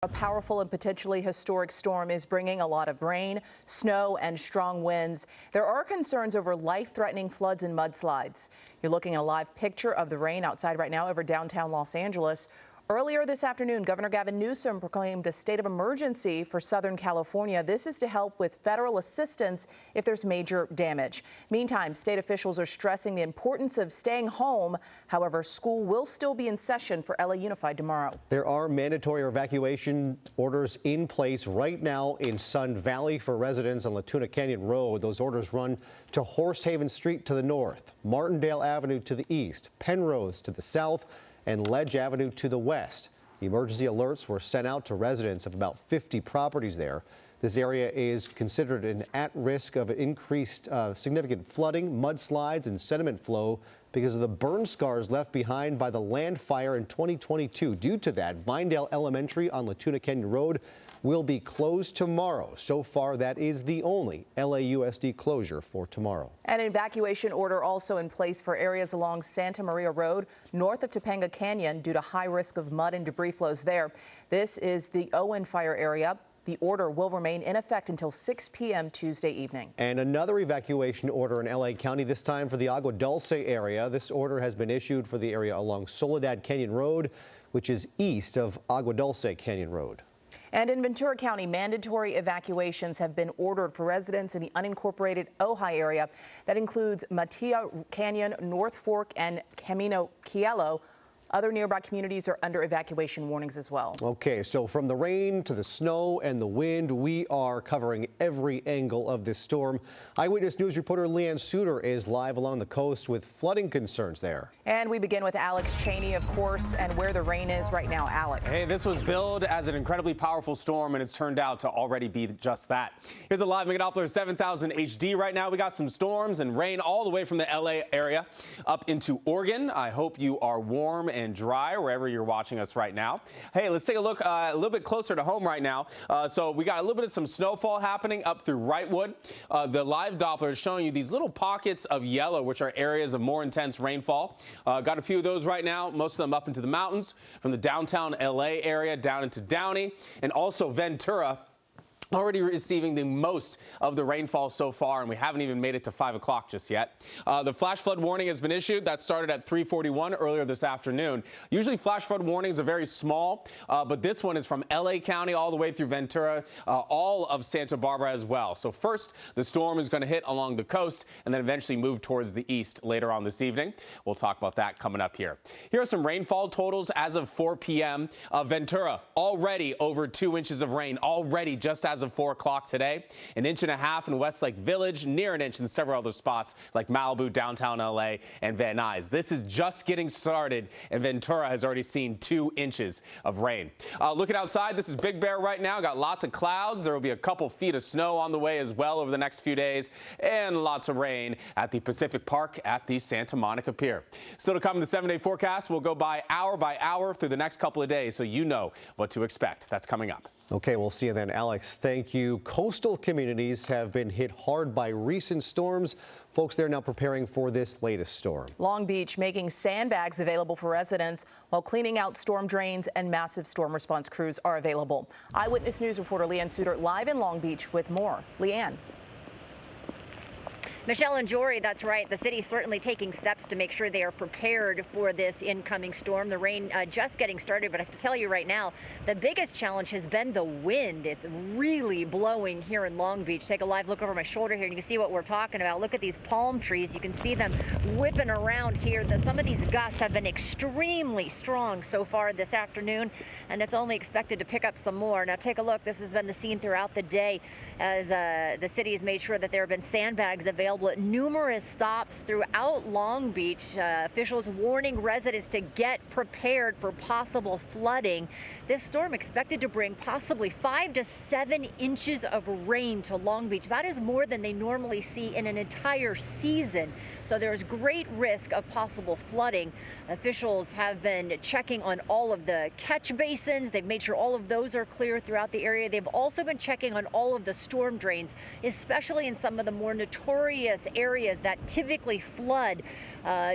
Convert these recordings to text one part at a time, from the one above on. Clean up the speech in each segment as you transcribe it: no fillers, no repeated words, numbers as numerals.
A powerful and potentially historic storm is bringing a lot of rain, snow, and strong winds. There are concerns over life-threatening floods and mudslides. You're looking at a live picture of the rain outside right now over downtown Los Angeles. Earlier this afternoon, Governor Gavin Newsom proclaimed a state of emergency for Southern California. This is to help with federal assistance if there's major damage. Meantime, state officials are stressing the importance of staying home. However, school will still be in session for LA Unified tomorrow. There are mandatory evacuation orders in place right now in Sun Valley for residents on Latuna Canyon Road. Those orders run to Horsehaven Street to the north, Martindale Avenue to the east, Penrose to the south, and Ledge Avenue to the west. Emergency alerts were sent out to residents of about 50 properties there. This area is considered an at risk of increased significant flooding, mudslides, and sediment flow because of the burn scars left behind by the land fire in 2022. Due to that, Vinedale Elementary on Latuna Canyon Road will be closed tomorrow. So far, that is the only LAUSD closure for tomorrow. An evacuation order also in place for areas along Santa Maria Road north of Topanga Canyon due to high risk of mud and debris flows there. This is the Owen fire area. The order will remain in effect until 6 p.m. Tuesday evening. And another evacuation order in LA County, this time for the Agua Dulce area. This order has been issued for the area along Soledad Canyon Road, which is east of Agua Dulce Canyon Road. And in Ventura County, mandatory evacuations have been ordered for residents in the unincorporated Ojai area. That includes Matia Canyon, North Fork, and Camino Cielo. Other nearby communities are under evacuation warnings as well. Okay, so from the rain to the snow and the wind, we are covering every angle of this storm. Eyewitness News reporter Leanne Suter is live along the coast with flooding concerns there. And we begin with Alex Cheney, of course, and where the rain is right now. Alex. Hey, this was billed as an incredibly powerful storm, and it's turned out to already be just that. Here's a live Megadoppler 7000 HD right now. We got some storms and rain all the way from the LA area up into Oregon. I hope you are warm and dry wherever you're watching us right now. Hey, let's take a look a little bit closer to home right now. So we got a little bit of some snowfall happening up through Wrightwood. The live Doppler is showing you these little pockets of yellow, which are areas of more intense rainfall. Got a few of those right now, most of them up into the mountains from the downtown LA area down into Downey and also Ventura. Already receiving the most of the rainfall so far, and we haven't even made it to 5 o'clock just yet. The flash flood warning has been issued. That started at 3:41 earlier this afternoon. Usually flash flood warnings are very small, but this one is from LA County all the way through Ventura, all of Santa Barbara as well. So first, the storm is going to hit along the coast and then eventually move towards the east later on this evening. We'll talk about that coming up here. Here are some rainfall totals as of 4 p.m. Ventura, already over 2 inches of rain, already just as of 4 o'clock today. 1.5 inches in Westlake Village, near an inch in several other spots like Malibu, downtown LA, and Van Nuys. This is just getting started, and Ventura has already seen 2 inches of rain. Looking outside, this is Big Bear right now. Got lots of clouds. There will be a couple feet of snow on the way as well over the next few days, and lots of rain at the Pacific Park at the Santa Monica Pier. Still to come in the 7-day forecast. We'll go by hour through the next couple of days, so you know what to expect. That's coming up. Okay, we'll see you then, Alex. Thank you. Coastal communities have been hit hard by recent storms. Folks, they're now preparing for this latest storm. Long Beach making sandbags available for residents while cleaning out storm drains, and massive storm response crews are available. Eyewitness News reporter Leanne Suter live in Long Beach with more. Leanne. Michelle and Jory, that's right. The city's certainly taking steps to make sure they are prepared for this incoming storm. The rain just getting started, but I have to tell you right now, the biggest challenge has been the wind. It's really blowing here in Long Beach. Take a live look over my shoulder here, and you can see what we're talking about. Look at these palm trees. You can see them whipping around here. Some of these gusts have been extremely strong so far this afternoon, and it's only expected to pick up some more. Now take a look. This has been the scene throughout the day as the city has made sure that there have been sandbags available at numerous stops throughout Long Beach. Officials warning residents to get prepared for possible flooding. This storm expected to bring possibly 5 to 7 inches of rain to Long Beach. That is more than they normally see in an entire season. So there's great risk of possible flooding. Officials have been checking on all of the catch basins. They've made sure all of those are clear throughout the area. They've also been checking on all of the storm drains, especially in some of the more notorious various areas that typically flood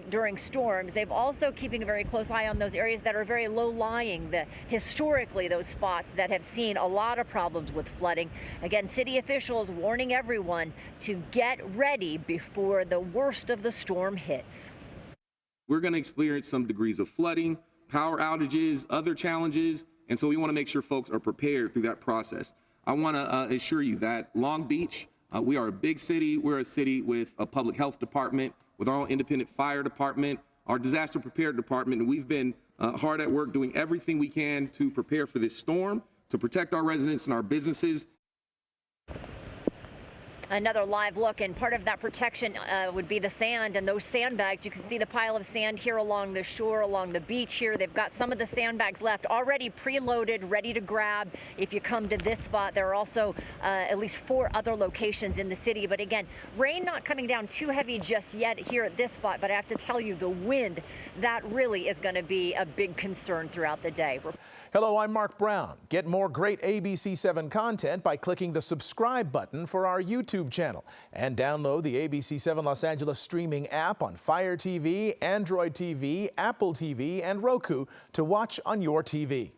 during storms. They've also keeping a very close eye on those areas that are very low-lying, historically those spots that have seen a lot of problems with flooding. Again, city officials warning everyone to get ready before the worst of the storm hits. We're going to experience some degrees of flooding, power outages, other challenges, and so we want to make sure folks are prepared through that process. I want to assure you that Long Beach, we are a big city. We're a city with a public health department, with our own independent fire department, our disaster prepared department, and we've been hard at work doing everything we can to prepare for this storm, to protect our residents and our businesses. Another live look, and part of that protection would be the sand and those sandbags. You can see the pile of sand here along the shore, along the beach here. They've got some of the sandbags left already preloaded, ready to grab if you come to this spot. There are also at least 4 other locations in the city. But again, rain not coming down too heavy just yet here at this spot. But I have to tell you, the wind, that really is going to be a big concern throughout the day. Hello, I'm Mark Brown. Get more great ABC7 content by clicking the subscribe button for our YouTube channel and download the ABC7 Los Angeles streaming app on Fire TV, Android TV, Apple TV, and Roku to watch on your TV.